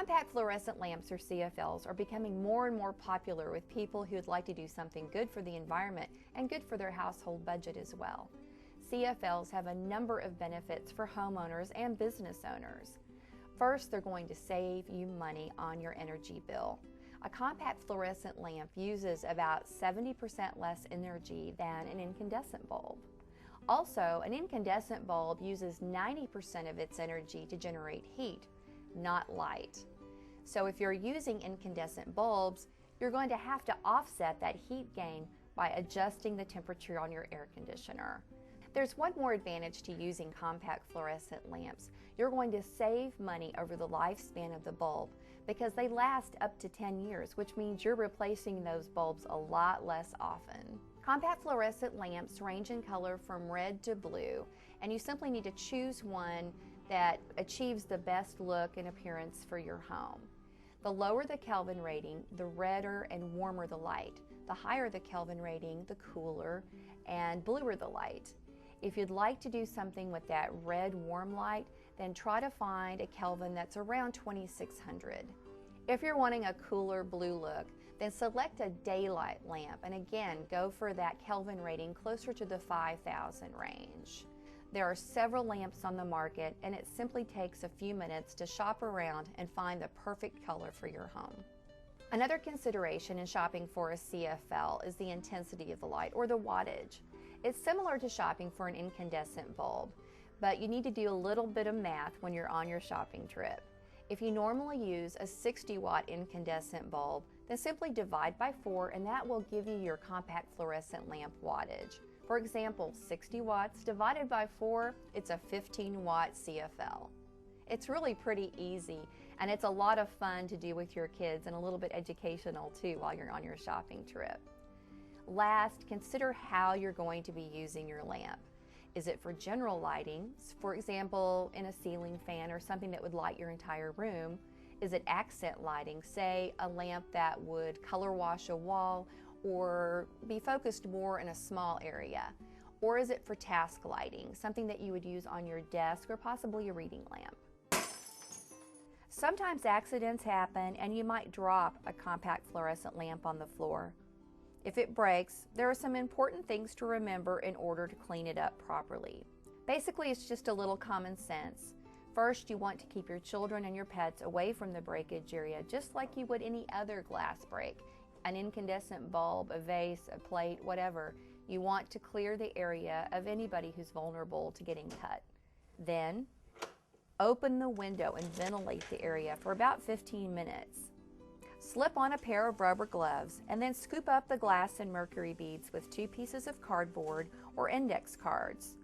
Compact fluorescent lamps, or CFLs, are becoming more and more popular with people who would like to do something good for the environment and good for their household budget as well. CFLs have a number of benefits for homeowners and business owners. First, they're going to save you money on your energy bill. A compact fluorescent lamp uses about 70% less energy than an incandescent bulb. Also, an incandescent bulb uses 90% of its energy to generate heat, not light. So if you're using incandescent bulbs, you're going to have to offset that heat gain by adjusting the temperature on your air conditioner. There's one more advantage to using compact fluorescent lamps. You're going to save money over the lifespan of the bulb because they last up to 10 years, which means you're replacing those bulbs a lot less often. Compact fluorescent lamps range in color from red to blue, and you simply need to choose one that achieves the best look and appearance for your home. The lower the Kelvin rating, the redder and warmer the light. The higher the Kelvin rating, the cooler and bluer the light. If you'd like to do something with that red warm light, then try to find a Kelvin that's around 2600. If you're wanting a cooler blue look, then select a daylight lamp, and again, go for that Kelvin rating closer to the 5000 range. There are several lamps on the market, and it simply takes a few minutes to shop around and find the perfect color for your home. Another consideration in shopping for a CFL is the intensity of the light, or the wattage. It's similar to shopping for an incandescent bulb, but you need to do a little bit of math when you're on your shopping trip. If you normally use a 60 watt incandescent bulb, then simply divide by 4 and that will give you your compact fluorescent lamp wattage. For example, 60 watts divided by 4, it's a 15 watt CFL. It's really pretty easy, and it's a lot of fun to do with your kids and a little bit educational too while you're on your shopping trip. Last, consider how you're going to be using your lamp. Is it for general lighting, for example, in a ceiling fan or something that would light your entire room? Is it accent lighting, say a lamp that would color wash a wall or be focused more in a small area? Or is it for task lighting, something that you would use on your desk or possibly a reading lamp? Sometimes accidents happen and you might drop a compact fluorescent lamp on the floor. If it breaks, there are some important things to remember in order to clean it up properly. Basically, it's just a little common sense. First, you want to keep your children and your pets away from the breakage area, just like you would any other glass break. An incandescent bulb, a vase, a plate, whatever. You want to clear the area of anybody who's vulnerable to getting cut. Then, open the window and ventilate the area for about 15 minutes. Slip on a pair of rubber gloves and then scoop up the glass and mercury beads with 2 pieces of cardboard or index cards.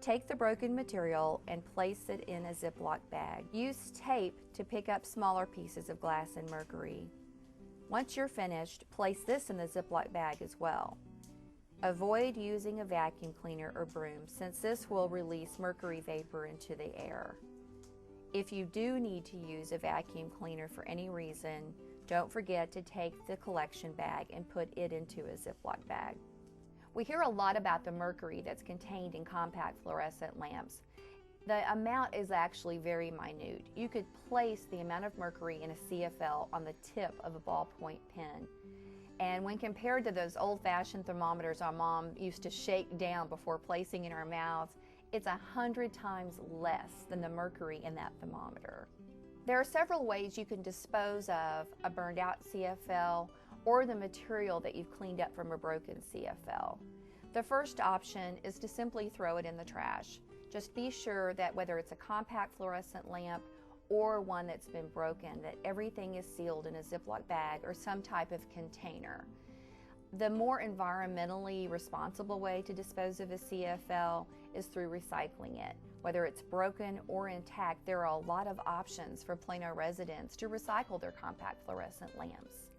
Take the broken material and place it in a Ziploc bag. Use tape to pick up smaller pieces of glass and mercury. Once you're finished, place this in the Ziploc bag as well. Avoid using a vacuum cleaner or broom since this will release mercury vapor into the air. If you do need to use a vacuum cleaner for any reason, don't forget to take the collection bag and put it into a Ziploc bag. We hear a lot about the mercury that's contained in compact fluorescent lamps. The amount is actually very minute. You could place the amount of mercury in a CFL on the tip of a ballpoint pen. And when compared to those old-fashioned thermometers our mom used to shake down before placing in our mouths, it's 100 times less than the mercury in that thermometer. There are several ways you can dispose of a burned out CFL or the material that you've cleaned up from a broken CFL. The first option is to simply throw it in the trash. Just be sure that whether it's a compact fluorescent lamp or one that's been broken, that everything is sealed in a Ziploc bag or some type of container. The more environmentally responsible way to dispose of a CFL is through recycling it. Whether it's broken or intact, there are a lot of options for Plano residents to recycle their compact fluorescent lamps.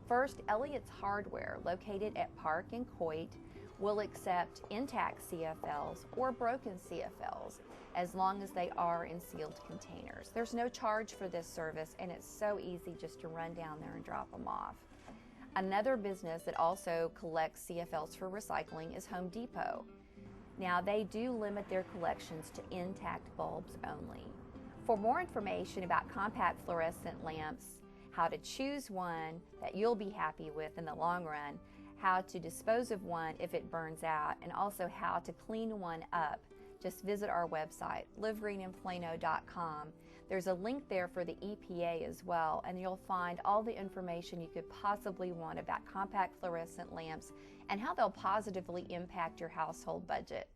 First, Elliott's Hardware, located at Park and Coit, will accept intact CFLs or broken CFLs as long as they are in sealed containers. There's no charge for this service, and it's so easy just to run down there and drop them off. Another business that also collects CFLs for recycling is Home Depot. Now, they do limit their collections to intact bulbs only. For more information about compact fluorescent lamps, how to choose one that you'll be happy with in the long run, how to dispose of one if it burns out, and also how to clean one up, just visit our website, livegreeninplano.com. There's a link there for the EPA as well, and you'll find all the information you could possibly want about compact fluorescent lamps and how they'll positively impact your household budget.